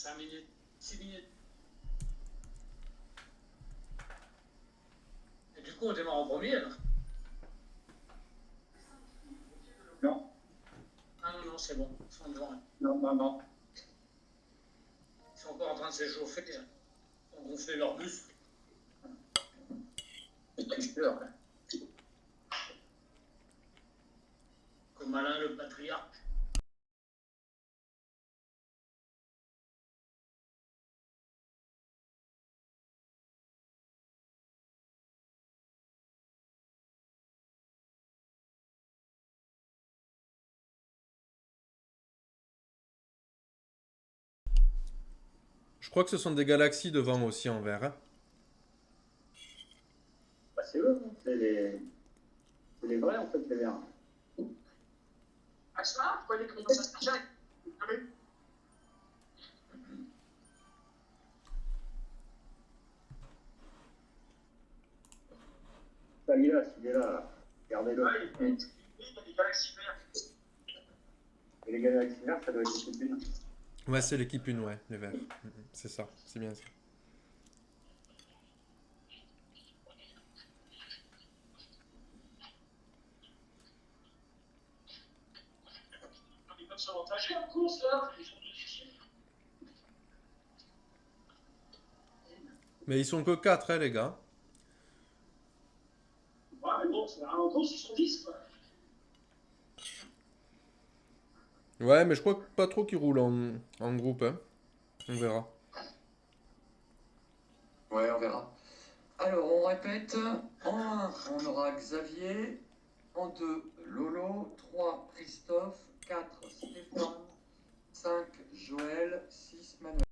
5 minutes, 6 minutes. Et du coup, on démarre en premier, là. Non, Ah non, non, c'est bon. Ils sont devant. non, non, non. Ils sont encore en train de s'échauffer. Ils ont gonflé leurs muscles. C'est tricheur. Comme Alain le patriarche. Je crois que ce sont des galaxies devant aussi en vert. Hein. Bah, c'est eux, hein. C'est les vrais, en fait, les verts. Ah, ça, pourquoi les commencent à se chercher? Ça, il est là, s'il est là. Regardez-le. Ah, il y a des galaxies vertes. Et les galaxies vertes, ça doit être l'équipe une. Ouais, c'est l'équipe 1, ouais, les verts. C'est ça, c'est bien ça. Ils peuvent s'avantager en course, là. Ils sont difficiles. Mais ils sont que 4, hein, les gars. Ouais, mais bon, en course, ils sont 10, quoi. Ouais, mais je crois pas trop qu'ils roulent en groupe. Hein. On verra. Ouais, on verra. Alors, on répète. En 1, on aura Xavier. En 2, Lolo. 3, Christophe. 4, Stéphane. 5, Joël. 6, Manuel.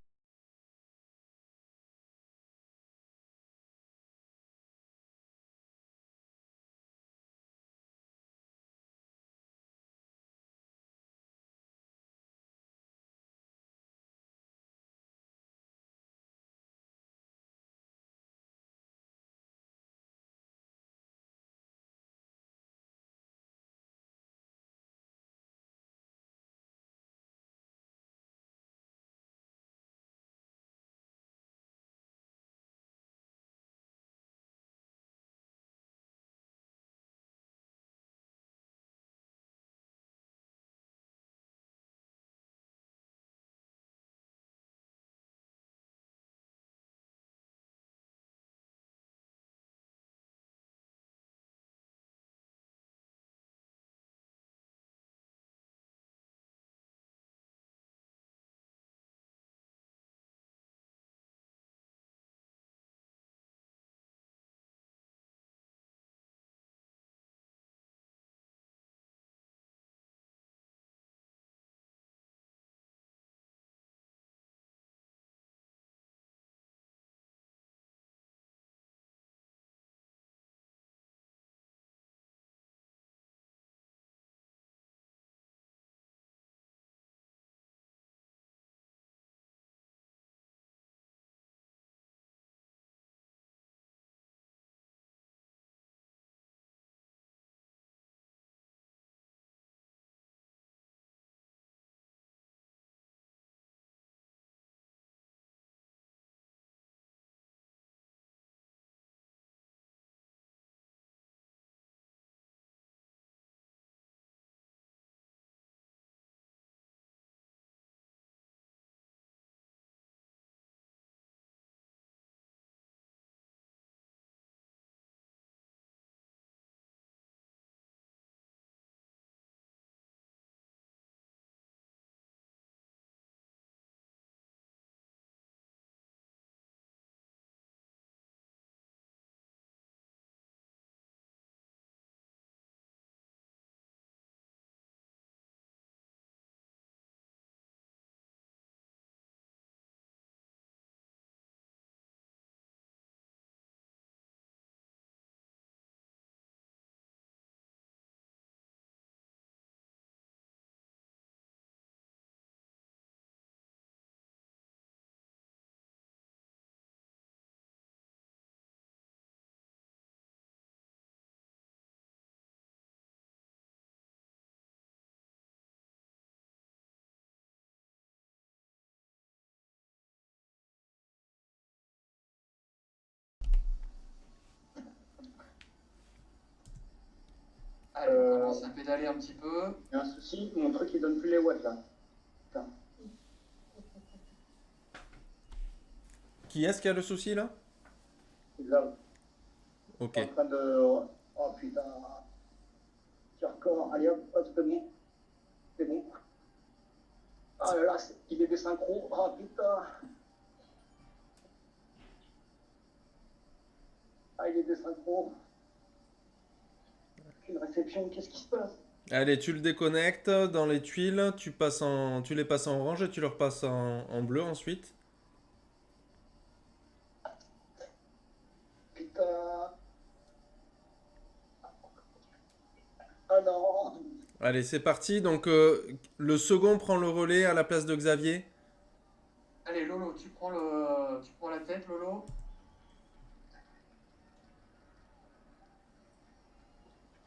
Allez, on commence à pédaler un petit peu. Il y a un souci, mon truc il donne plus les watts là. Putain. Qui est-ce qui a le souci là? C'est grave. Ok. En train de. Oh putain. Petit record. Allez hop, hop, c'est bon. C'est bon. Ah là là, il est désynchro. Oh putain. Ah, il est désynchro. Une réception, qu'est-ce qui se passe? Allez, tu le déconnectes dans les tuiles, tu les passes en orange et tu les repasses en bleu ensuite. Putain. Ah non. Allez, c'est parti. Donc, le second prend le relais à la place de Xavier. Allez, Lolo, tu prends la tête, Lolo.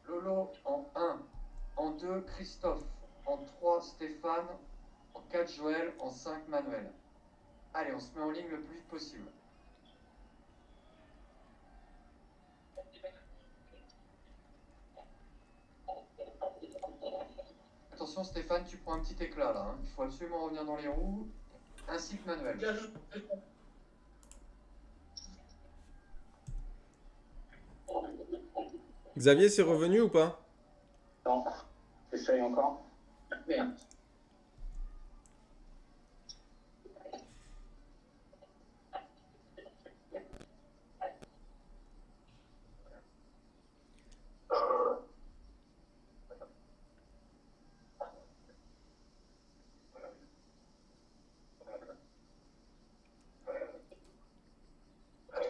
Lolo en 1, en 2, Christophe, en 3, Stéphane, en 4, Joël, en 5, Manuel. Allez, on se met en ligne le plus vite possible. Attention Stéphane, tu prends un petit éclat là, hein. Il faut absolument revenir dans les roues, ainsi que Manuel. Xavier, c'est revenu ou pas? Non. J'essaye encore. Merde.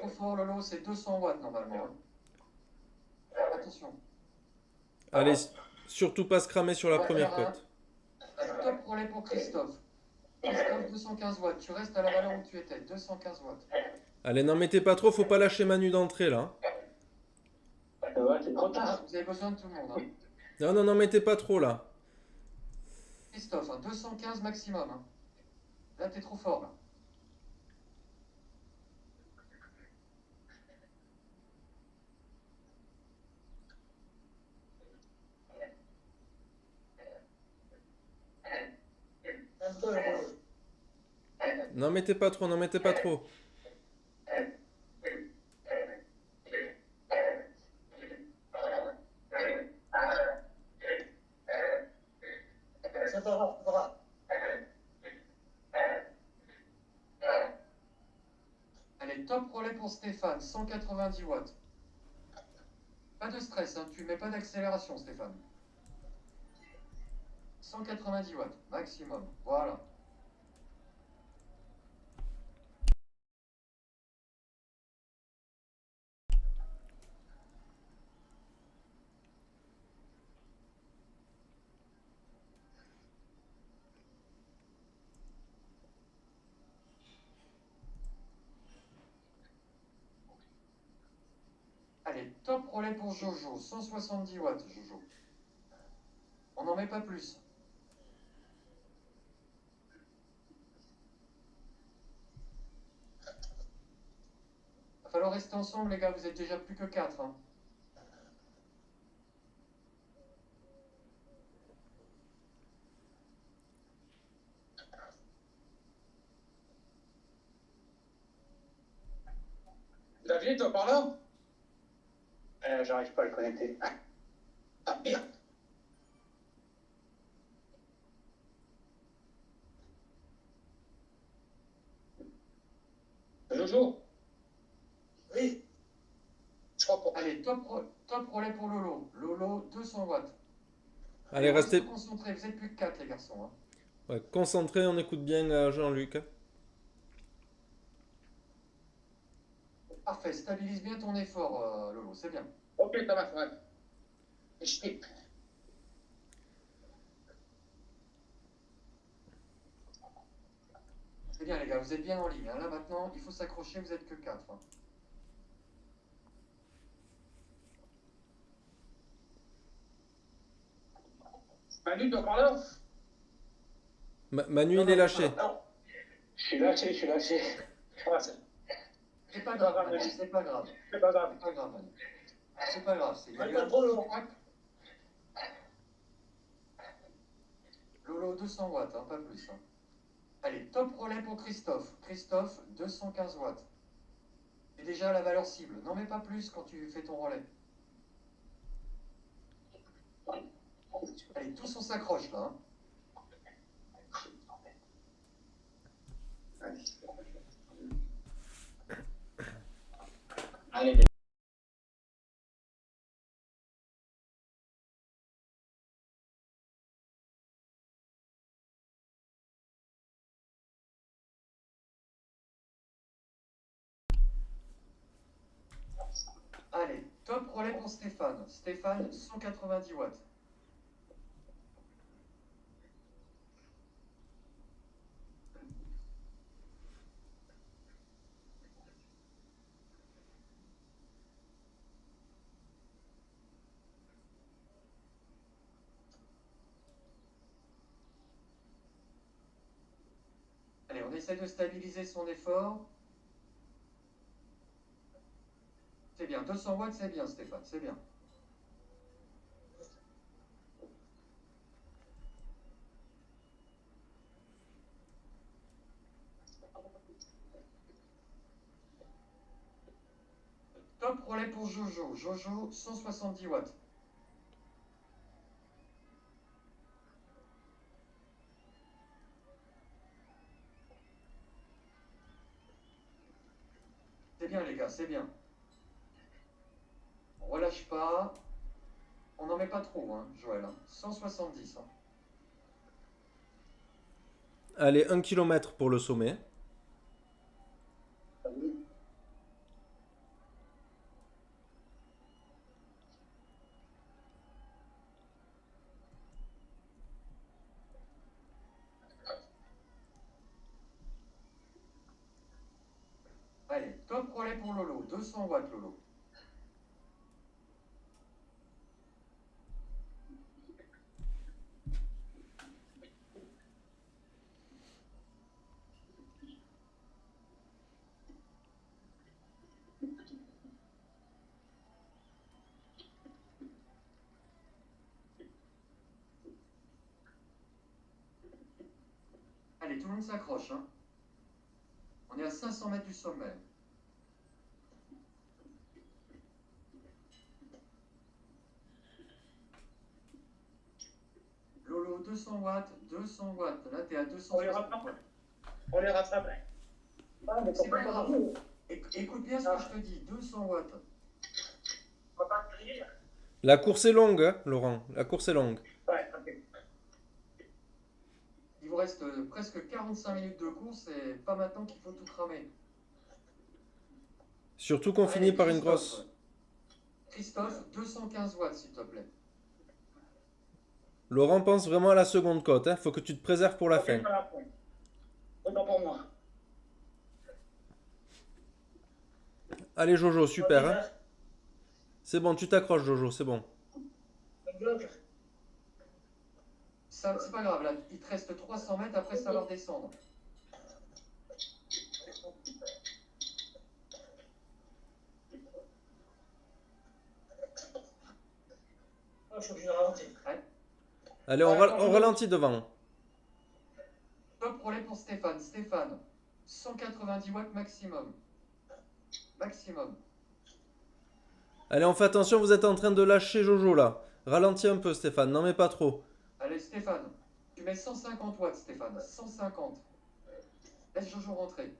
Trop fort Lolo, c'est 200 watts normalement. Attention. Allez, surtout pas se cramer sur la Ouais, première R1. côte. Top relais pour Christophe. Christophe, 215 watts. Tu restes à la valeur où tu étais, 215 watts. Allez, n'en mettez pas trop, faut pas lâcher Manu d'entrée là. Ouais, c'est trop tard. Vous avez besoin de tout le monde. Hein. Non, non, n'en mettez pas trop là. Christophe, hein, 215 maximum. Hein. Là, t'es trop fort. Là. N'en mettez pas trop, n'en mettez pas trop. C'est pas grave, c'est pas grave. Allez, top relais pour Stéphane, 190 watts. Pas de stress, hein, tu mets pas d'accélération, Stéphane. 190 watts, maximum. Voilà. Allez, top relais pour Jojo, 170 watts, Jojo. On n'en met pas plus. Va falloir rester ensemble, les gars, vous êtes déjà plus que 4. Hein. David, toi par là? J'arrive pas à le connecter. Ah merde! Jojo? Oui. Je crois pas. Allez, top relais pour Lolo. Lolo, 200 watts. Allez, restez concentrés, vous êtes plus que 4, les garçons. Hein. ouais, concentrés, on écoute bien Jean-Luc. Parfait, stabilise bien ton effort, Lolo, c'est bien. Ok, ça va, ouais. C'est bien, les gars, vous êtes bien en ligne. Hein. Là, maintenant, il faut s'accrocher, vous êtes que 4. Hein. Manu, toi par là? Manu, il est lâché. Non. Je suis lâché, je suis lâché. Ah, c'est C'est pas grave, Manu, c'est pas grave. pas grave. C'est pas grave, Manu. C'est pas grave, c'est Pas trop long. Lolo, 200 watts, hein, pas plus. Hein. Allez, top relais pour Christophe. Christophe, 215 watts. C'est déjà la valeur cible. N'en mets pas plus quand tu fais ton relais. Allez, tous on s'accroche là. Hein. Allez, Allez, top relais pour Stéphane. Stéphane, 190 watts. Allez, on essaie de stabiliser son effort. C'est bien, 200 watts, c'est bien Stéphane, c'est bien. Top relais pour Jojo. Jojo, 170 watts. C'est bien les gars, c'est bien. On relâche pas. On n'en met pas trop, hein, Joël. Hein. 170. Hein. Allez, 1 km pour le sommet. Allez, top relais pour Lolo. 200 watts Lolo. Allez, tout le monde s'accroche. Hein. On est à 500 mètres du sommet. Lolo, 200 watts, 200 watts. Là, t'es à 260 watts. on les rattrape. Ah, mais C'est pas grave. Écoute bien ce que je te dis. 200 watts. On va pas crier. La course est longue, hein, Laurent. La course est longue. Ouais, ok. Il vous reste presque 45 minutes de course et pas maintenant qu'il faut tout cramer. Surtout qu'on Allez, finit par une Christophe. grosse. Christophe, 215 watts, s'il te plaît. Laurent pense vraiment à la seconde côte. Hein. Faut que tu te préserves pour la Ok, fin. voilà, point. Autant pour moi. Allez, Jojo, super. Hein. Ok, C'est bon, tu t'accroches, Jojo, c'est bon. je bloque. Ça, c'est pas grave, là, il te reste 300 mètres, après ça va redescendre. Oh, il faut que je ralentis. Allez, on ralentit devant. Top relais pour Stéphane. Stéphane, 190 watts maximum. Maximum. Allez, on fait attention, vous êtes en train de lâcher Jojo là. Ralentis un peu, Stéphane, n'en mets pas trop. Allez, Stéphane, tu mets 150 watts, Stéphane. 150. Laisse Jojo rentrer.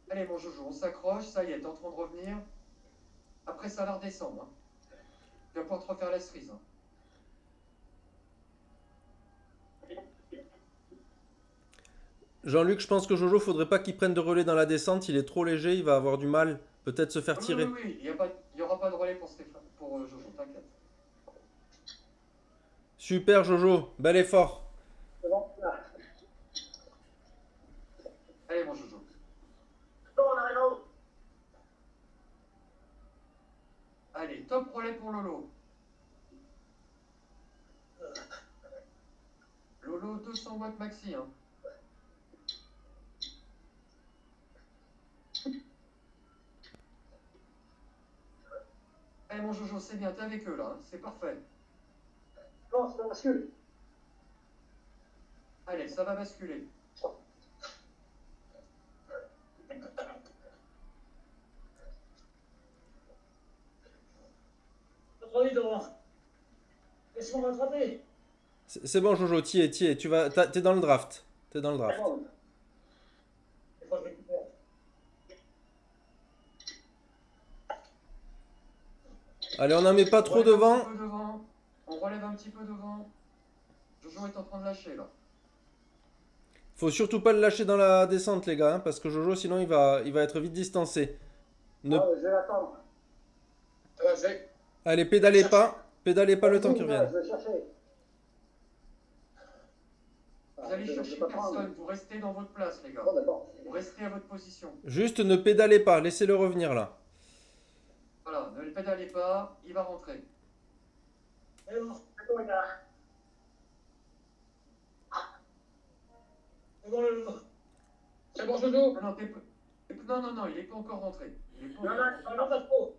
Allez, mon Jojo, on s'accroche. Ça y est, t'es en train de revenir. Après, ça va redescendre. Hein. Tu vas pouvoir te refaire la cerise. Hein. Jean-Luc, je pense que Jojo, faudrait pas qu'il prenne de relais dans la descente. Il est trop léger, il va avoir du mal. Peut-être se faire Oui, tirer. oui, oui, il n'y aura pas de relais pour Stéphane, pour Jojo, t'inquiète. Super, Jojo. Bel effort. C'est bon, là. Allez, mon Jojo. Bon, on arrive en haut. Allez, top relais pour Lolo. Lolo, 200 watts maxi. Hein. Allez, Allez, mon Jojo, c'est bien, t'es avec eux là, hein. C'est parfait. Non, ça bascule. Allez, ça va basculer. Rattrapez devant. Laisse-moi rattraper. C'est bon, Jojo, t'y es. T'es dans le draft. T'es dans le draft. Bon, Des fois, je récupère. Allez, on n'en met pas On trop relève un devant. petit peu devant. On relève un petit peu devant. Jojo est en train de lâcher là. Faut surtout pas le lâcher dans la descente, les gars, hein, parce que Jojo, sinon, il va être vite distancé. Ne... ah, je vais l'attendre. Allez, pédalez pas. Pédalez pas le temps qu'il revienne. Je vais chercher. Vous allez chercher personne, vous restez dans votre place, les gars. Bon, d'accord. Vous restez à votre position. Juste ne pédalez pas. Laissez-le revenir là. Voilà, ne le pédalez pas, il va rentrer. Et bon, C'est bon, gars. c'est bon, le lot. C'est bon, Jojo. Non, non, non, il n'est pas encore rentré. Il n'est pas, Non, non, Non, pas trop.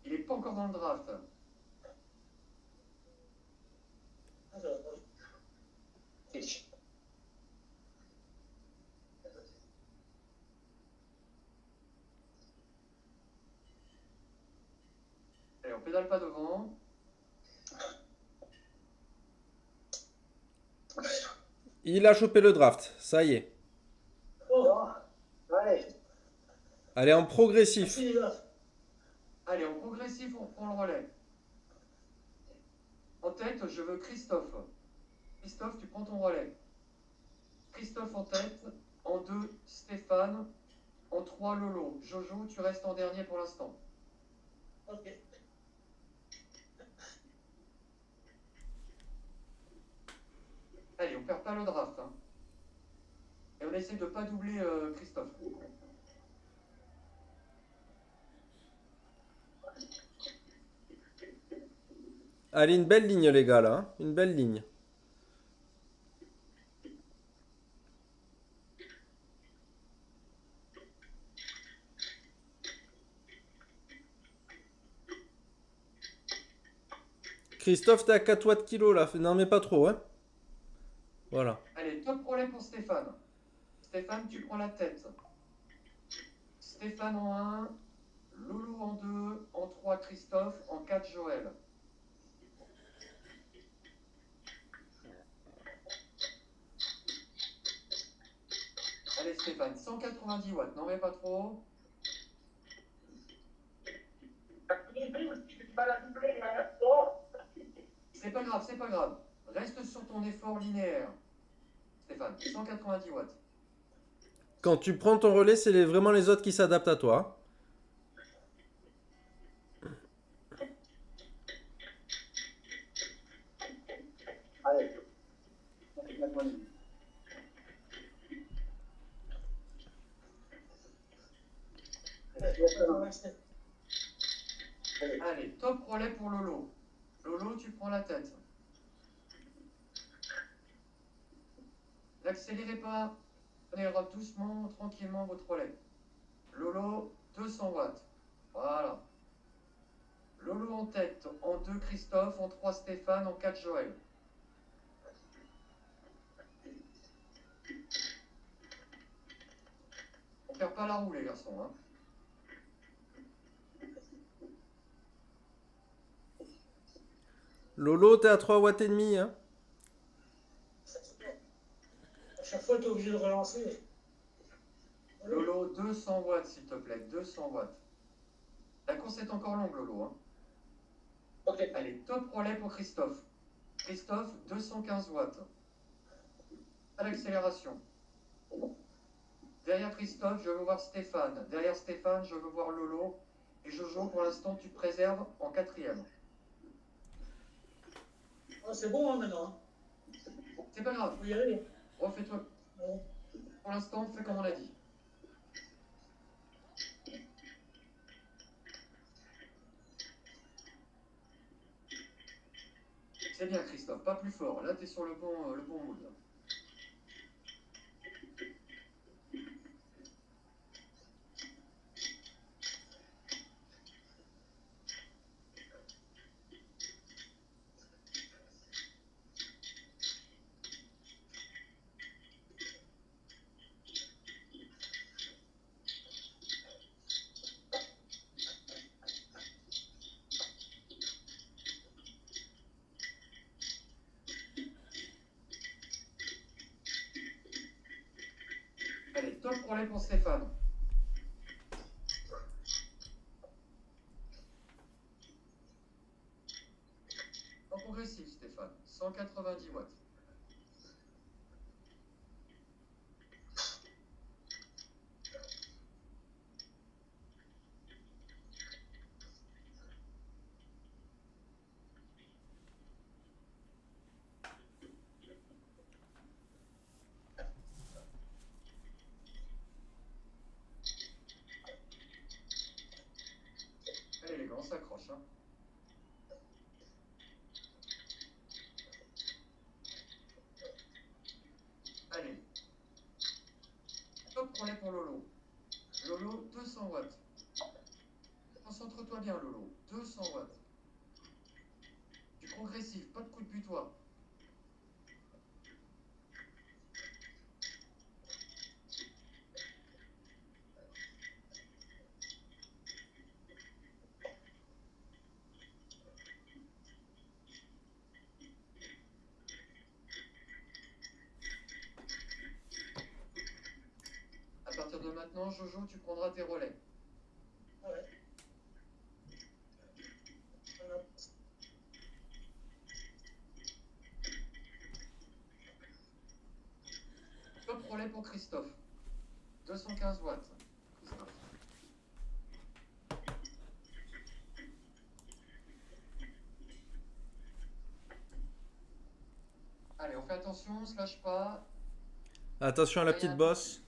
il est pas encore dans le draft. Ah, ça va pas. Allez, on pédale pas devant. Il a chopé le draft. Ça y est. Oh, Bon, allez. Allez, en progressif. merci, les gars. Allez, en progressif, on prend le relais. En tête, je veux Christophe. Christophe, tu prends ton relais. Christophe en tête. En 2, Stéphane. En 3, Lolo. Jojo, tu restes en dernier pour l'instant. Ok. Allez, on perd pas le draft. Hein. Et on essaie de pas doubler Christophe. Allez, une belle ligne, les gars, là. Hein. Une belle ligne. Christophe, t'es à 4 watts kilo, là. N'en mets pas trop, hein. Voilà. Allez, top relais pour Stéphane. Stéphane, tu prends la tête. Stéphane en 1, Loulou en 2, en 3, Christophe, en 4, Joël. Allez Stéphane, 190 watts, n'en mets pas trop. C'est pas grave, c'est pas grave. Reste sur ton effort linéaire. Stéphane, 190 watts. Quand tu prends ton relais, c'est vraiment les autres qui s'adaptent à toi. Allez. Allez, top relais pour Lolo. Lolo, tu prends la tête. N'accélérez pas. Prenez doucement, tranquillement votre relais. Lolo, 200 watts. Voilà. Lolo en tête. En 2, Christophe. En 3, Stéphane. En 4, Joël. On perd pas la roue, les garçons. Hein. Lolo, t'es à 3 watts et demi, hein. À chaque fois, tu es obligé de relancer. Lolo, 200 watts, s'il te plaît. 200 watts. La course est encore longue, Lolo. Hein. Ok. Allez, top relais pour Christophe. Christophe, 215 watts. À l'accélération. Derrière Christophe, je veux voir Stéphane. Derrière Stéphane, je veux voir Lolo. Et Jojo, pour l'instant, tu te préserves en 4e. Oh, c'est bon hein, maintenant. C'est pas grave. Faut y aller. Refais-toi. Ouais. Pour l'instant, fais comme on a dit. C'est bien, Christophe. Pas plus fort. Là, t'es sur le bon mood. Top relais pour Stéphane. En progressif, Stéphane. 190 watts. Allez les gars, on s'accroche. Hein. Allez. Top relais pour Lolo. Lolo, 200 watts. Concentre-toi bien, Lolo. 200 watts. Du progressif, pas de coup de butoir. À partir de maintenant, Jojo, tu prendras tes relais. Ouais. Voilà. Top relais pour Christophe. 215 watts. Christophe. Allez, on fait attention, on se lâche pas. Attention à la petite bosse.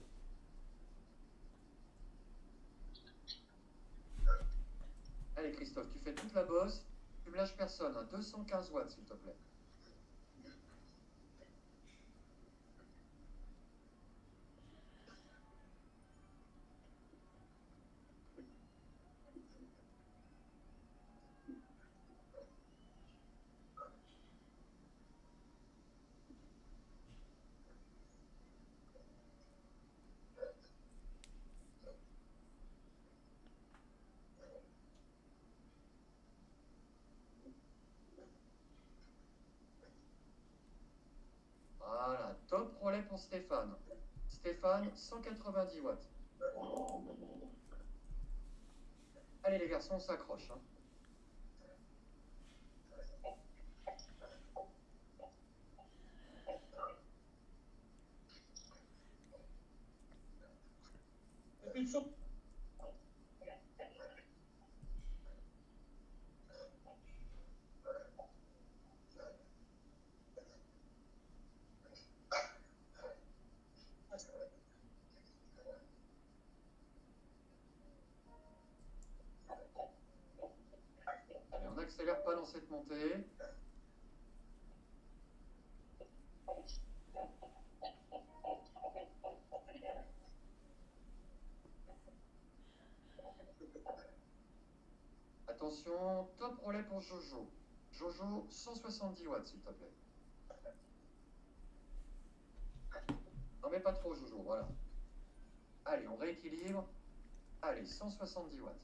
Allez, Christophe, tu fais toute la bosse. Tu me lâches personne. Hein. 215 watts, s'il te plaît. Voilà, top relais pour Stéphane. Stéphane, 190 watts. Allez les garçons, on s'accroche. Hein. Et puis, surtout, Allez, on n'accélère pas dans cette montée. Attention, top relais pour Jojo. Jojo, 170 watts, s'il te plaît. Non mais pas trop, Jojo, voilà. Allez, on rééquilibre. Allez, 170 watts.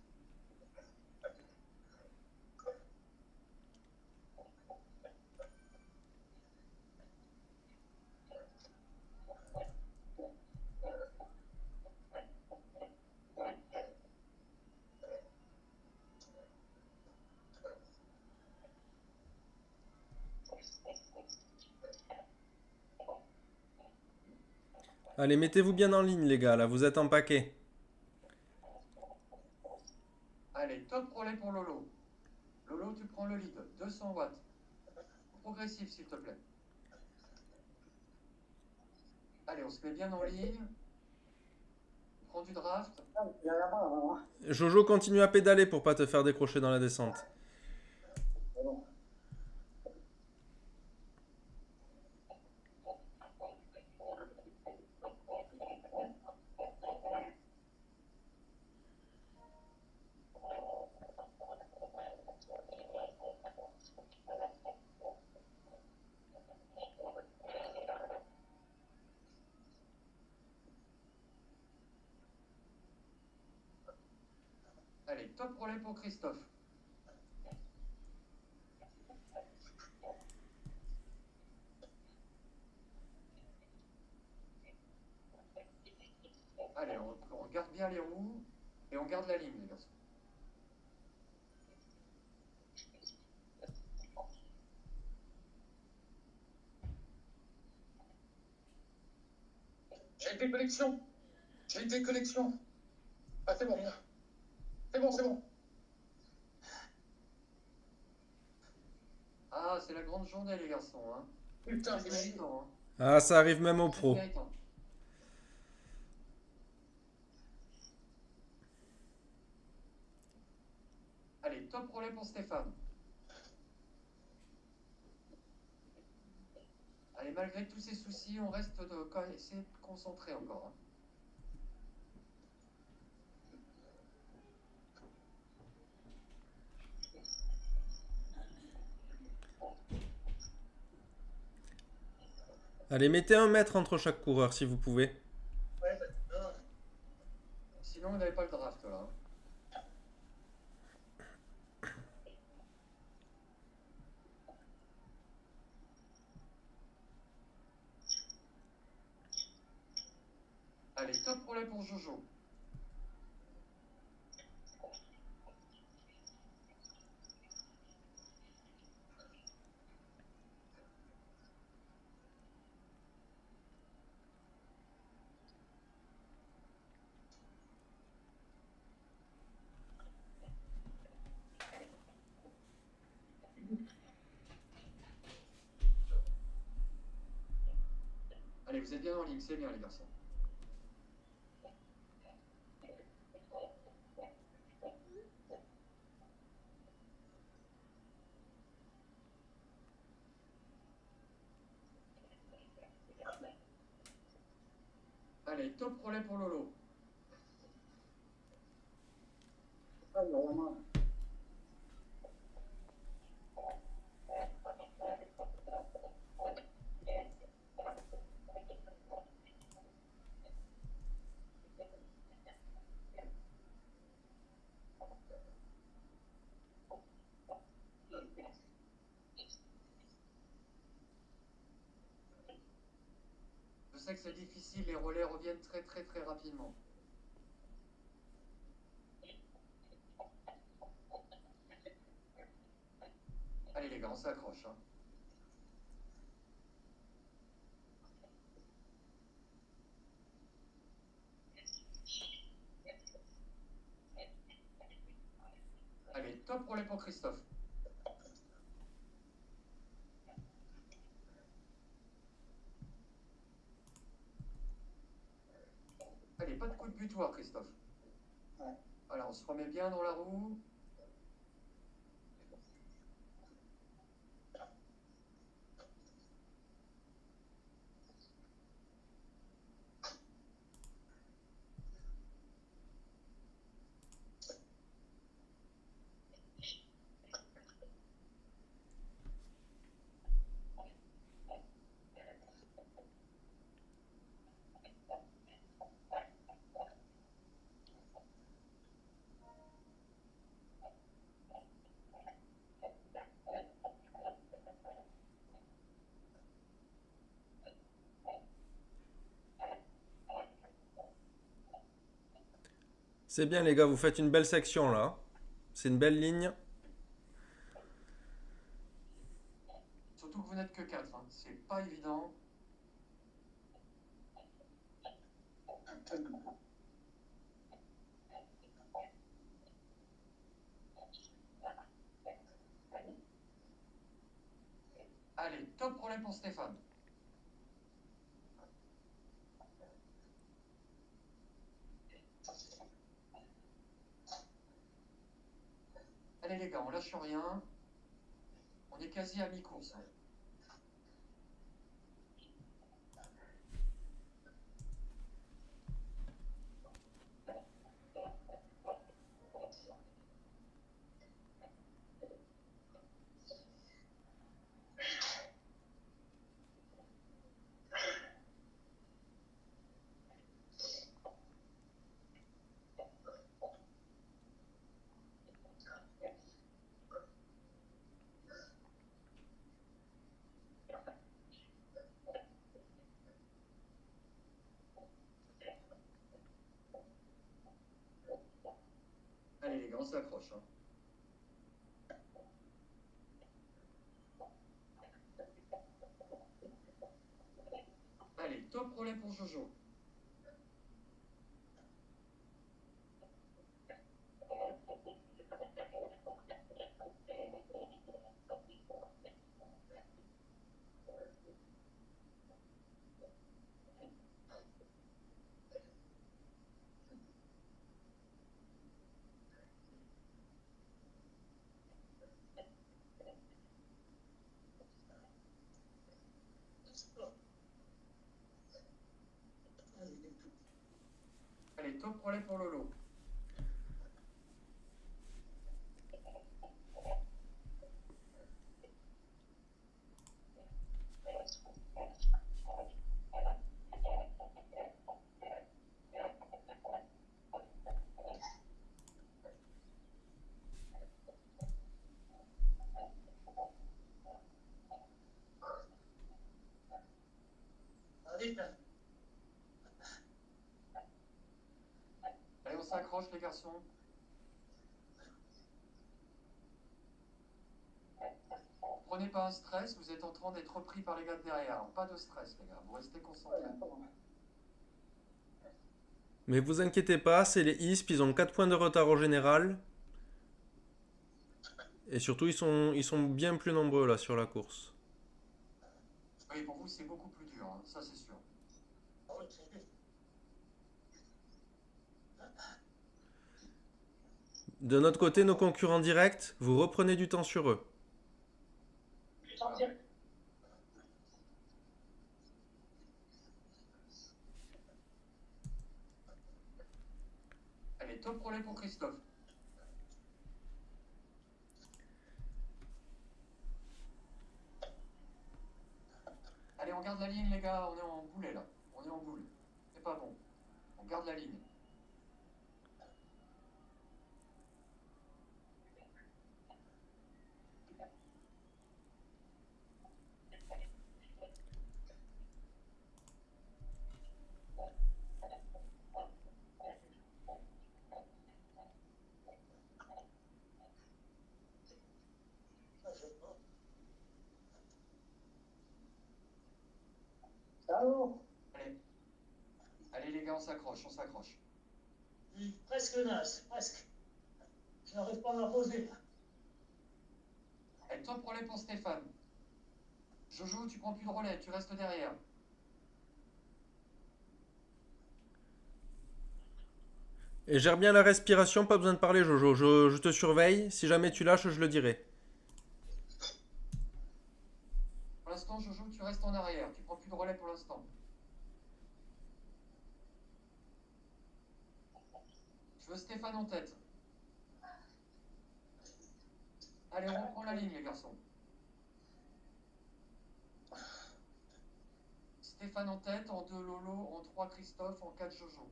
Allez, mettez-vous bien en ligne, les gars, là, vous êtes en paquet. Allez, top relais pour Lolo. Lolo, tu prends le lead. 200 watts. Progressif, s'il te plaît. Allez, on se met bien en ligne. Prends du draft. il y a là-bas, hein. Jojo, continue à pédaler pour pas te faire décrocher dans la descente. C'est bon. Allez, top relais pour Christophe. Allez, bien les roues et on garde la ligne, les garçons. J'ai une déconnexion. J'ai une déconnexion. Ah, c'est bon. C'est bon, c'est bon. Ah, c'est la grande journée, les garçons. Hein. Putain, C'est c'est chiant. méritant. Hein. Ah, ça arrive même aux C'est pros. méritant. Allez, top relais pour Stéphane. Allez, malgré tous ces soucis, on reste essayer de concentrer encore. Hein. Allez, mettez 1 mètre entre chaque coureur si vous pouvez. Ouais, non. Sinon, vous n'avez pas le draft là. Allez, top relais pour Jojo. Allez, vous êtes bien en ligne, c'est bien les garçons. Allez, top relais pour Lolo. Ah, vraiment. Je sais que c'est difficile, les relais reviennent très très très rapidement. Allez les gars, on s'accroche. Hein. Allez, top relais pour Christophe. Allez, pas de coup de butoir, Christophe. Ouais. Voilà, on se remet bien dans la roue. C'est bien les gars, vous faites une belle section là. C'est une belle ligne. Surtout que vous n'êtes que 4. Hein. C'est pas évident. Allez, top relais pour Stéphane. Allez les gars, on lâche rien. On est quasi à mi-course. Hein. on s'accroche. Hein. Allez, top relais pour Jojo. Allez, top relais pour Lolo. Allez, on s'accroche les garçons. Prenez pas un stress, vous êtes en train d'être repris par les gars de derrière. Pas de stress les gars, vous restez concentrés. Mais vous inquiétez pas, c'est les ISP, ils ont 4 points de retard au général. Et surtout, ils sont bien plus nombreux là sur la course. Oui, pour vous c'est beaucoup plus dur, hein, ça c'est sûr. De notre côté, nos concurrents directs, vous reprenez du temps sur eux. Voilà. Allez, top relais pour Christophe. Allez, on garde la ligne les gars, on est en boulet là. On est en boule. C'est pas bon. On garde la ligne. Alors, Allez. Allez les gars, on s'accroche, on s'accroche. Presque naze, presque. Je n'arrive pas à m'imposer. Allez, top relais pour Stéphane. Jojo, tu prends plus de relais, tu restes derrière. Et gère bien la respiration, pas besoin de parler Jojo, je te surveille, si jamais tu lâches, je le dirai. Pour l'instant, Jojo, tu restes en arrière, tu prends plus de relais pour l'instant. Je veux Stéphane en tête. Allez, on reprend la ligne, les garçons. Stéphane en tête, en 2 Lolo, en 3 Christophe, en 4 Jojo.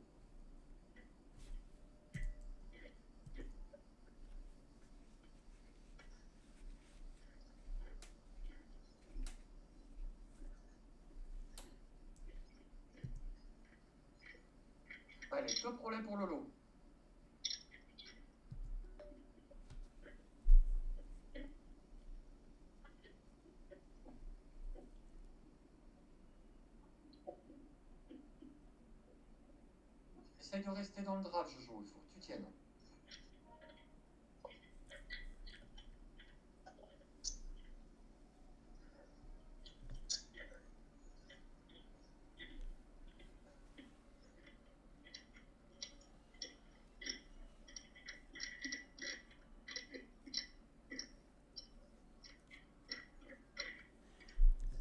Allez, top relais pour Lolo. Essaye de rester dans le draft, Jojo, il faut que tu tiennes.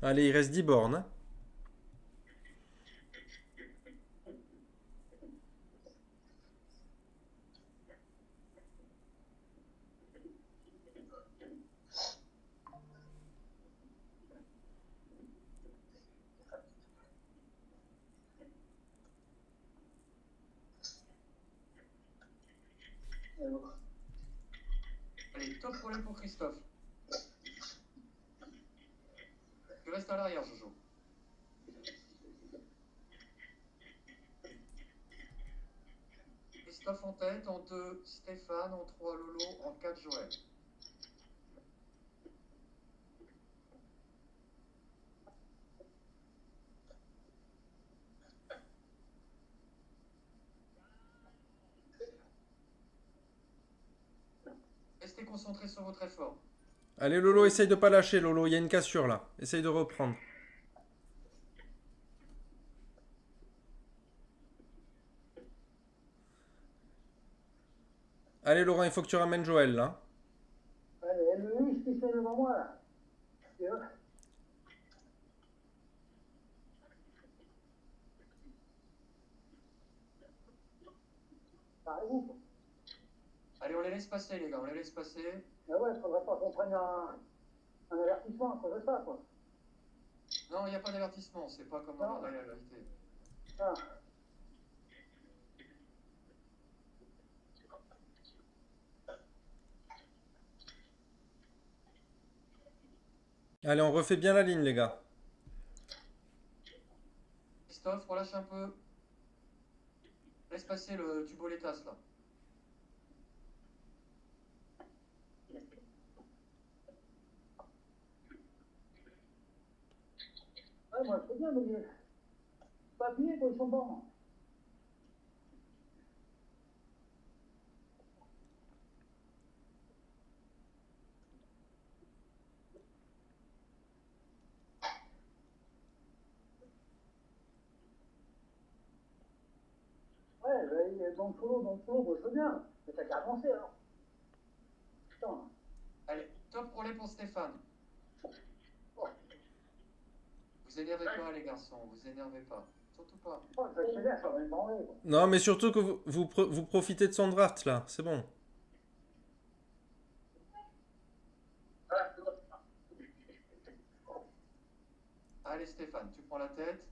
Allez, il reste 10 bornes. Hein. Allez, top relais pour Christophe. Tu restes à l'arrière, Jojo. Christophe en tête, en 2, Stéphane, en 3, Lolo, en 4, Joël. Restez concentrés sur votre effort. Allez Lolo, essaye de pas lâcher Lolo, il y a une cassure là. Essaye de reprendre. Allez Laurent, il faut que tu ramènes Joël là. Allez, lui, qui fait devant moi, là. Tu vois? Parlez-vous, quoi. Allez, on les laisse passer, les gars, on les laisse passer. Mais ouais, faudrait pas qu'on prenne un avertissement à cause de ça, quoi. Non, il n'y a pas d'avertissement, c'est pas comme dans la réalité. Ah. Allez, on refait bien la ligne les gars. Christophe, relâche un peu. Laisse passer le tubolétas là. Ouais, moi, c'est bien, mais pas appuyer, quoi, ils sont bons. Ouais, il est dans le solo, bon, je veux bien. Mais t'as qu'à avancer, alors. Putain. Allez, top relais pour Stéphane. Oh, Vous énervez pas les garçons, vous énervez pas. Surtout pas. oh, ça fait bien, ça va me branler, quoi. Non mais surtout que vous profitez de son draft là, c'est bon. Allez Stéphane, tu prends la tête.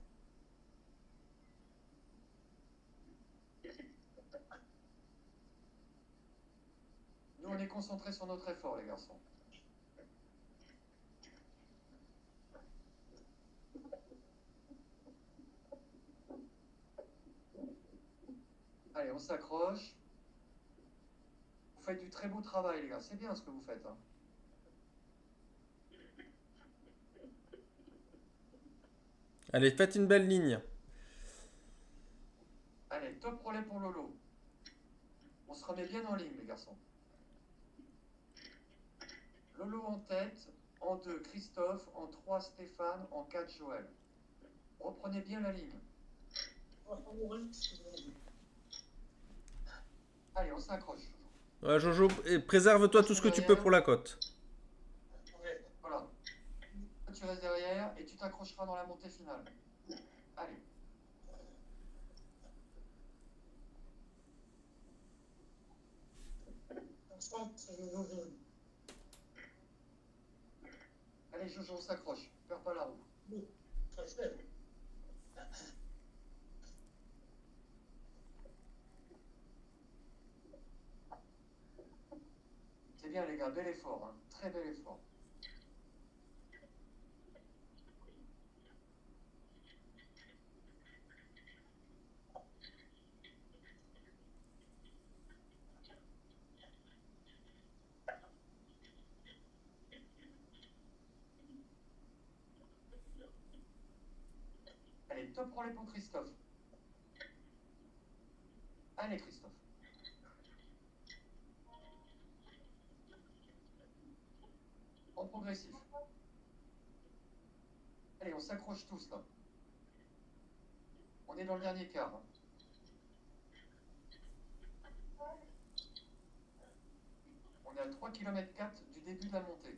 Nous on est concentrés sur notre effort les garçons. Allez, on s'accroche. Vous faites du très beau travail les gars, c'est bien ce que vous faites. Hein. Allez, faites une belle ligne. Allez, top relais pour Lolo. On se remet bien en ligne les garçons. Lolo en tête, en 2 Christophe, en 3 Stéphane, en 4 Joël. Reprenez bien la ligne. Allez, on s'accroche. Ouais, Jojo, et préserve-toi tout ce que tu peux pour la côte. Voilà. Tu restes derrière et tu t'accrocheras dans la montée finale. Allez. Allez, Jojo, on s'accroche. Perds pas la roue. C'est bien, les gars. Bel effort. Hein. Très bel effort. Allez, top relais pour Christophe. Allez, Christophe. En progressif. Allez, on s'accroche tous là. On est dans le dernier quart. Hein. On est à 3 km 4 du début de la montée.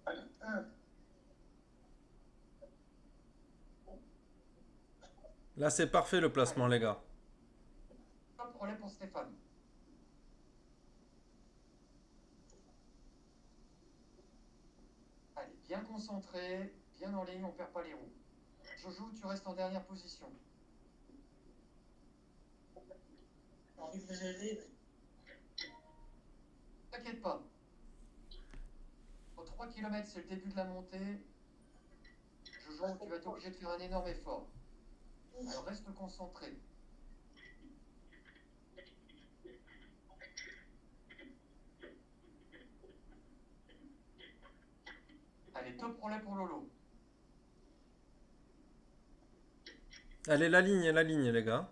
Allez, 1. Là, c'est parfait le placement, les gars. Top relais pour Stéphane. Allez, bien concentré, bien en ligne, on perd pas les roues. Jojo, tu restes en dernière position. J'ai envie de les aider, T'inquiète pas. Aux 3 km, c'est le début de la montée. Jojo, tu vas être obligé de faire un énorme effort. Alors reste concentré. Allez, top relais pour Lolo. Allez, la ligne, les gars.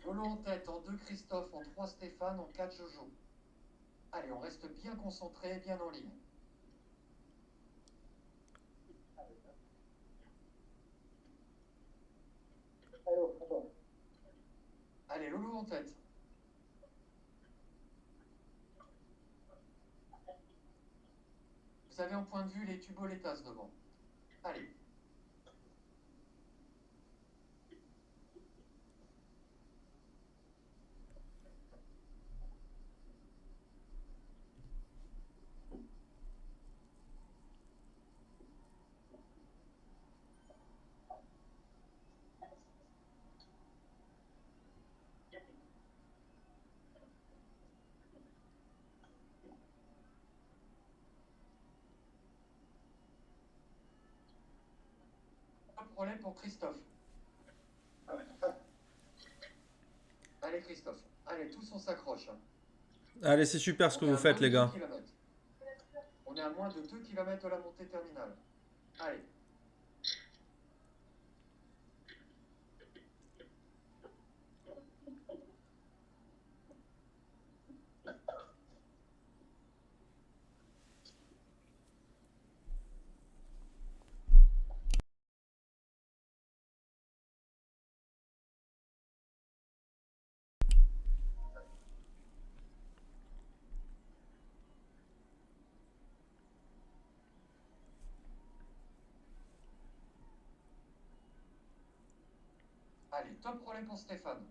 Lolo en tête, en 2 Christophe, en 3 Stéphane, en 4 Jojo. Allez, on reste bien concentré et bien en ligne. Allô, attends. Allez, Lolo en tête. Vous avez en point de vue les tuboletas devant. Allez. Top relais pour Christophe. Allez, Christophe. Allez, tous on s'accroche. Hein. Allez, c'est super ce que vous faites, les gars. On est à moins de 2 km de la montée terminale. Allez. Allez, top relais pour Stéphane.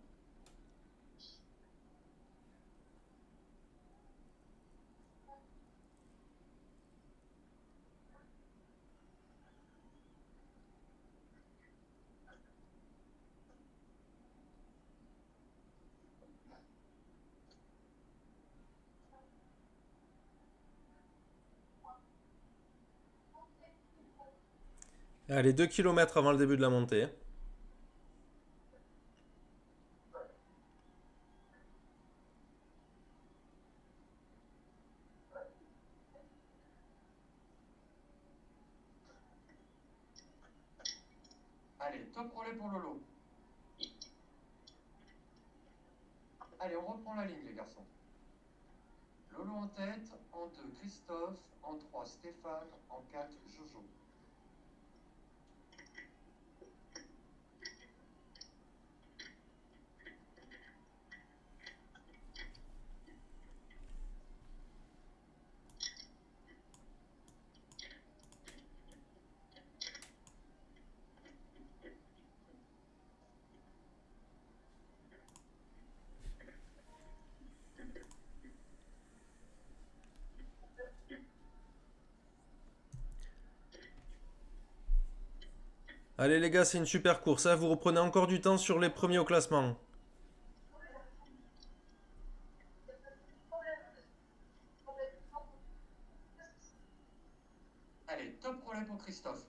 Allez, 2 km avant le début de la montée. Allez, top relais pour Lolo. Allez, on reprend la ligne, les garçons. Lolo en tête, en 2 Christophe, en 3 Stéphane, en 4 Jojo. Allez, les gars, c'est une super course. Hein. Vous reprenez encore du temps sur les premiers au classement. Allez, top relais pour Christophe.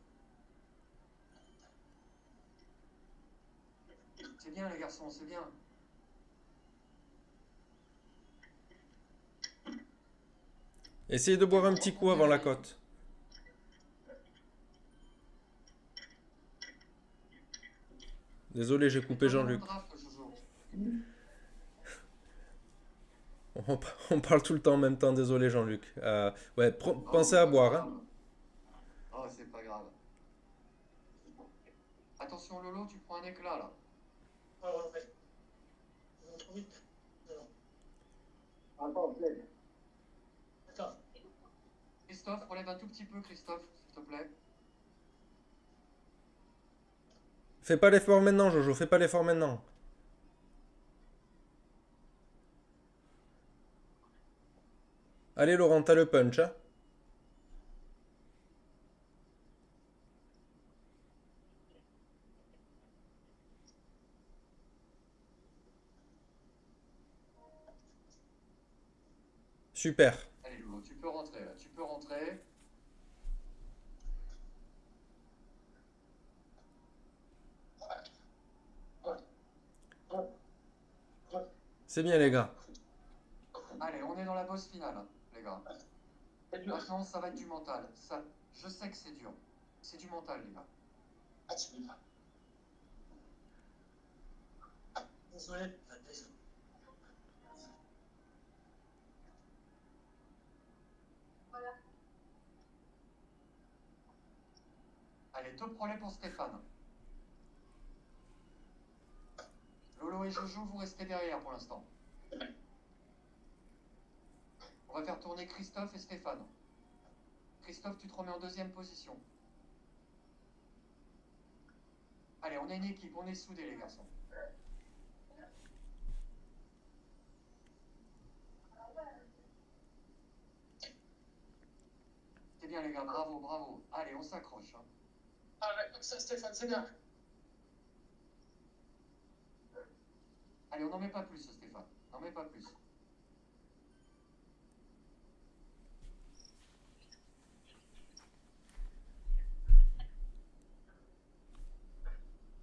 C'est bien, les garçons, c'est bien. Essayez de boire un petit coup avant la côte. Désolé, j'ai coupé Jean-Luc. On parle tout le temps en même temps, désolé Jean-Luc. Ouais, pensez à boire. Hein. Oh, c'est pas grave. Attention Lolo, tu prends un éclat là. Ah ouais, ouais. Ils vont trop vite. Non. Attends, plaît. Attends. Christophe, relève un tout petit peu, Christophe, s'il te plaît. Fais pas l'effort maintenant, Jojo, fais pas l'effort maintenant. Allez Laurent, t'as le punch. Hein. Super. Allez, Lolo, tu peux rentrer là. Tu peux rentrer. C'est bien, les gars. Allez, on est dans la bosse finale, hein, les gars. C'est dur. Maintenant, ça va être du mental. Ça, je sais que c'est dur. C'est du mental, les gars. Ah, tu peux pas. Désolé. Désolé. Allez, 2 problèmes pour Stéphane. Lolo et Jojo, vous restez derrière pour l'instant. On va faire tourner Christophe et Stéphane. Christophe, tu te remets en deuxième position. Allez, on est une équipe, on est soudés, les garçons. C'est bien, les gars, bravo, bravo. Allez, on s'accroche. Hein. Ah, ouais, ça, Stéphane, c'est bien. Allez, on n'en met pas plus, Stéphane. N'en met pas plus.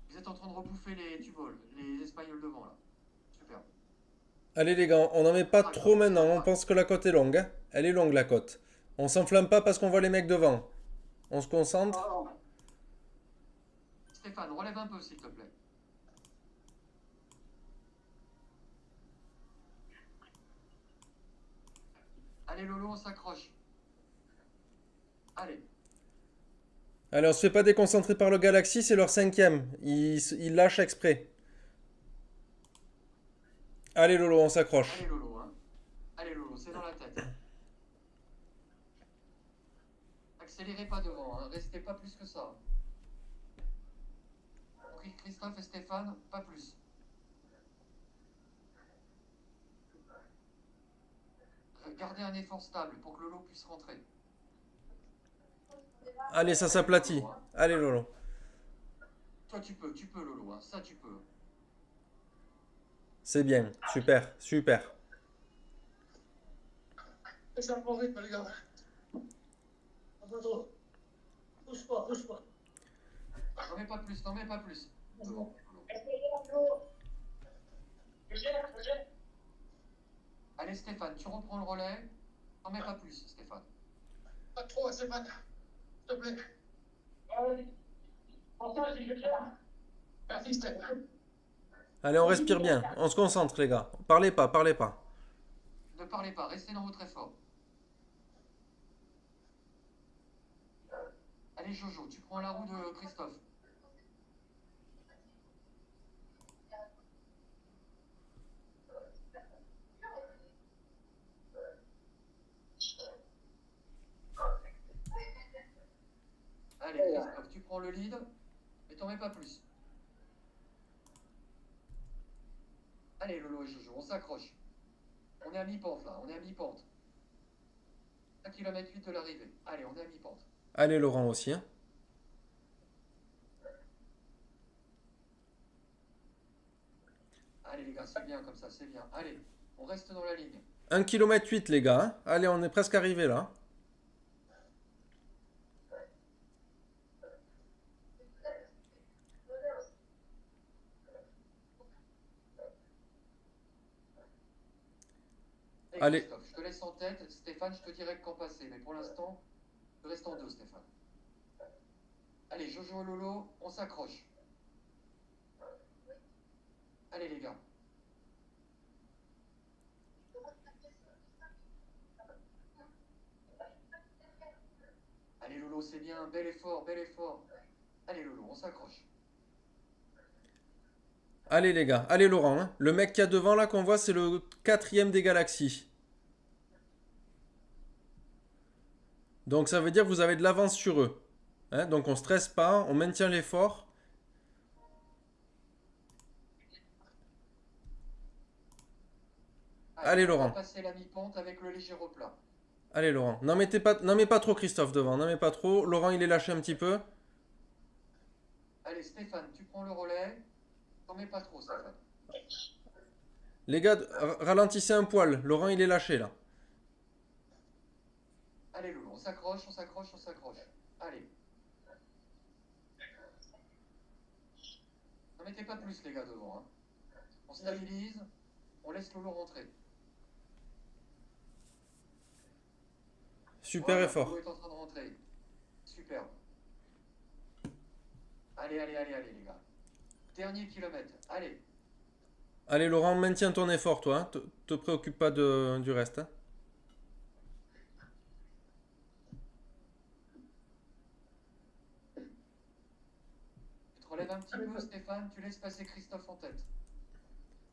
Vous êtes en train de rebouffer les tuboles, les espagnols devant, là. Super. Allez, les gars, on n'en met pas trop maintenant. On pense que la côte est longue. Hein. Elle est longue, la côte. On s'enflamme pas parce qu'on voit les mecs devant. On se concentre. Oh, Stéphane, relève un peu, s'il te plaît. Allez, Lolo, on s'accroche. Allez. Allez, on se fait pas déconcentrer par le Galaxy, c'est leur 5e. Ils lâchent exprès. Allez, Lolo, on s'accroche. Allez, Lolo, hein. Allez, Lolo, c'est dans la tête. Accélérez pas devant, hein. Restez pas plus que ça. Christophe et Stéphane, pas plus. Gardez un effort stable pour que Lolo puisse rentrer. Allez, ça s'aplatit. Allez, Lolo. Toi, tu peux, Lolo, hein. Ça, tu peux. C'est bien. Super, super. C'est un bon rythme, les gars. Pas trop. Pousse pas, pousse pas. N'en mets pas plus, n'en mets pas plus. Devant, Lolo. Allez, Stéphane, tu reprends le relais. N'en mets pas plus, Stéphane. Pas trop, Stéphane. S'il te plaît. Merci, Stéphane. Allez, on respire bien. On se concentre, les gars. Parlez pas, parlez pas. Ne parlez pas, restez dans votre effort. Allez, Jojo, tu prends la roue de Christophe. Allez, Christophe, tu prends le lead, mais t'en mets pas plus. Allez, Lolo et Jojo, on s'accroche. On est à mi-pente, là, on est à mi-pente. 1 km 8 de l'arrivée. Allez, on est à mi-pente. Allez, Laurent aussi. Hein. Allez, les gars, c'est bien comme ça, c'est bien. Allez, on reste dans la ligne. 1 km 8, les gars. Hein. Allez, on est presque arrivé là. Hey, Allez. Christophe, je te laisse en tête. Stéphane, je te dirai quand passer. Mais pour l'instant, tu restes en 2, Stéphane. Allez, Jojo et Lolo, on s'accroche. Allez, les gars. Allez, Lolo, c'est bien. Bel effort, bel effort. Allez, Lolo, on s'accroche. Allez, les gars. Allez, Laurent. Hein. Le mec qui a devant là qu'on voit, c'est le 4e des galaxies. Donc ça veut dire que vous avez de l'avance sur eux. Hein. Donc on stresse pas, on maintient l'effort. Allez, on Laurent. va passer la mi-pente avec le léger replat. Allez, Laurent. N'en mets pas trop Christophe devant. N'en mets pas trop. Laurent, il est lâché un petit peu. Allez, Stéphane, tu prends le relais. T'en mets pas trop, Stéphane. Les gars, ralentissez un poil. Laurent, il est lâché là. s'accroche, on s'accroche, on s'accroche. Allez. Ne mettez pas plus les gars devant. Hein. On stabilise, on laisse Lolo rentrer. Super Voilà, effort. Lolo est en train de rentrer. Super. Allez, allez, allez, allez les gars. Dernier kilomètre. Allez. Allez Laurent, maintiens ton effort toi. Hein. Te préoccupe pas du reste. Hein. Tu te relèves un petit peu Stéphane, tu laisses passer Christophe en tête.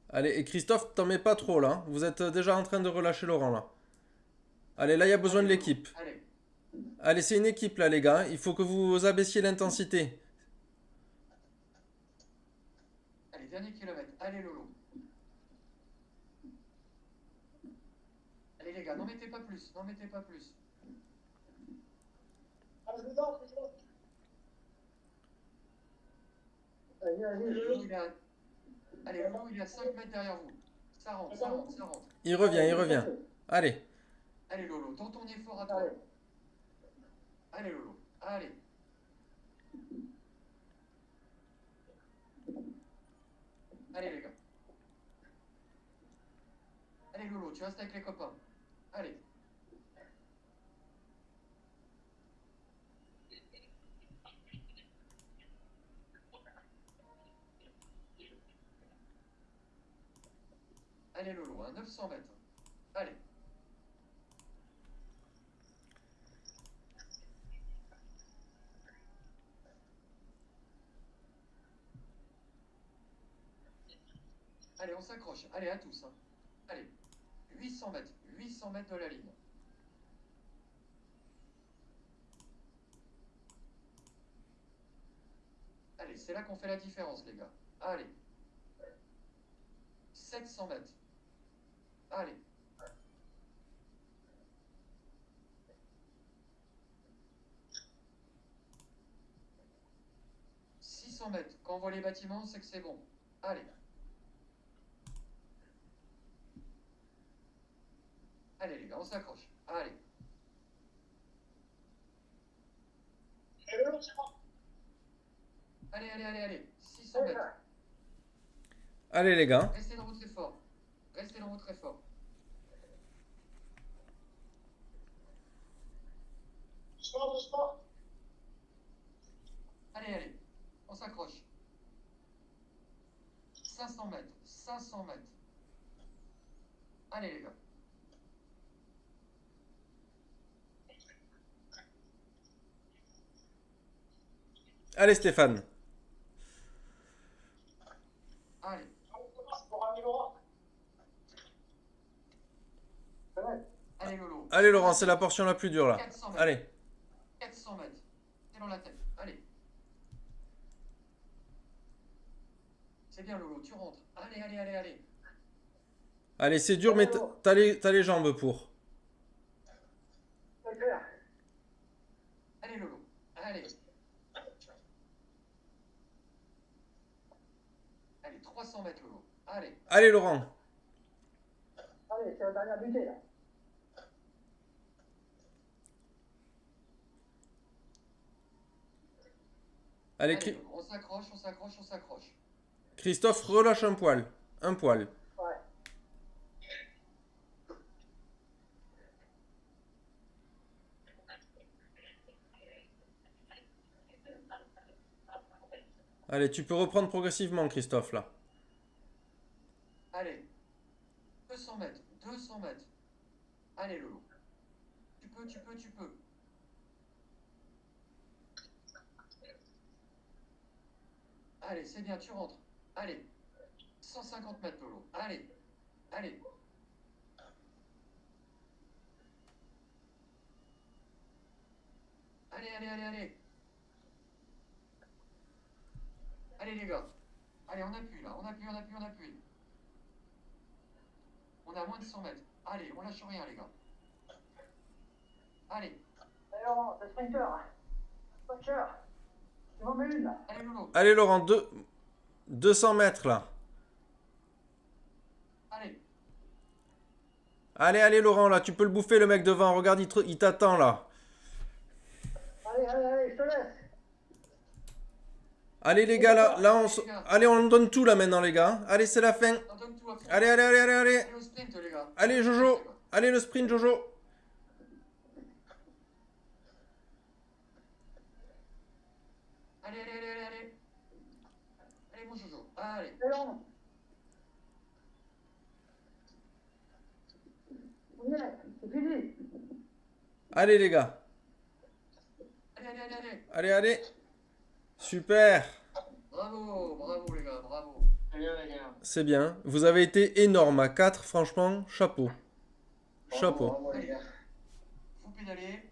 Allez, et Christophe, t'en mets pas trop là. Hein. Vous êtes déjà en train de relâcher Laurent là. Allez, là il y a besoin de Allez, l'équipe. Allez. Allez, c'est une équipe là les gars. Hein. Il faut que vous abaissiez l'intensité. Allez, dernier kilomètre. Allez Lolo. Allez les gars, n'en mettez pas plus, n'en mettez pas plus. Allez, dedans, dedans. Allez, allez, Lolo, il est à... Allez, Lolo, il est à 5 mètres derrière vous. Ça rentre, ça rentre, ça rentre. Il revient, il revient. Allez. Allez Lolo, dans ton effort à toi. Allez. Allez Lolo, allez. Allez les gars. Allez Lolo, tu restes avec les copains. Allez. Allez Lolo, hein, 900 mètres. Allez. Allez, on s'accroche. Allez, à tous. Hein. Allez. 800 mètres. 800 mètres de la ligne. Allez, c'est là qu'on fait la différence, les gars. Allez. 700 mètres. Allez. « 600 mètres. Quand on voit les bâtiments, c'est que c'est bon. Allez. Allez les gars, on s'accroche. Allez. Allez, allez, allez, allez. 600 mètres. Allez les gars. Restez dans votre effort. Restez dans votre effort. Doucement, doucement. Allez, allez. On s'accroche. 500 mètres. 500 mètres. Allez les gars. Allez Stéphane. Allez. Pour ramener Laurent. Allez Lolo. Allez Laurent, c'est la portion la plus dure là. 400 mètres. Allez. 400 mètres. C'est dans la tête. Allez. C'est bien Lolo, tu rentres. Allez, allez, allez, allez. Allez, c'est dur, mais t'as les jambes pour. C'est clair. Allez Lolo. Allez. Allez, 300 mètres Lolo. Allez. Allez Laurent. Allez, c'est la dernière butée là. Allez, Allez, Lolo. On s'accroche, on s'accroche, on s'accroche. Christophe, relâche un poil. Un poil. Ouais. Allez, tu peux reprendre progressivement, Christophe, là. Allez. 200 mètres. 200 mètres. Allez Lolo. Tu peux, tu peux, tu peux. Allez, c'est bien, tu rentres. Allez. 150 mètres Lolo. Allez. Allez. Allez, allez, allez, allez. Allez les gars. Allez, on appuie là. On appuie, on appuie, on appuie. On a moins de 100 mètres. Allez, on lâche rien les gars. Allez. Allez Laurent, c'est sprinter. Sprinter. Tu m'en mets une là. Allez Lolo. Allez, Laurent, 200 mètres, là. Allez. Allez, allez, Laurent, là, tu peux le bouffer, le mec devant. Regarde, il t'attend, là. allez, je te laisse. Allez les gars, là allez, on donne tout là maintenant les gars. Allez, c'est la fin. On donne tout à fond. Allez, allez, allez, allez, allez. Allez au sprint, les gars. Allez Jojo. Allez le sprint Jojo. Allez, allez, allez, allez, allez. Allez, mon Jojo. Allez. C'est long. C'est fini. Allez les gars. Allez, allez, allez, allez. Allez, allez. Super. Bravo, bravo, les gars, bravo. C'est bien. Vous avez été énorme à 4, franchement, chapeau. Chapeau. Bravo, les gars. Vous pédalez.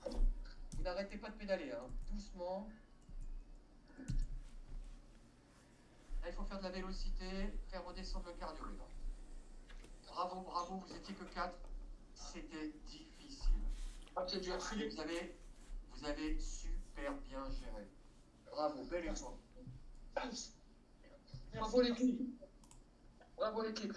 Vous n'arrêtez pas de pédaler, hein. Doucement. Là, il faut faire de la vélocité, faire redescendre le cardio, les gars. Bravo, bravo, vous étiez que 4. C'était difficile. C'est dur. Vous avez super bien géré. Bravo, bel exemple. Bravo l'équipe. Bravo l'équipe.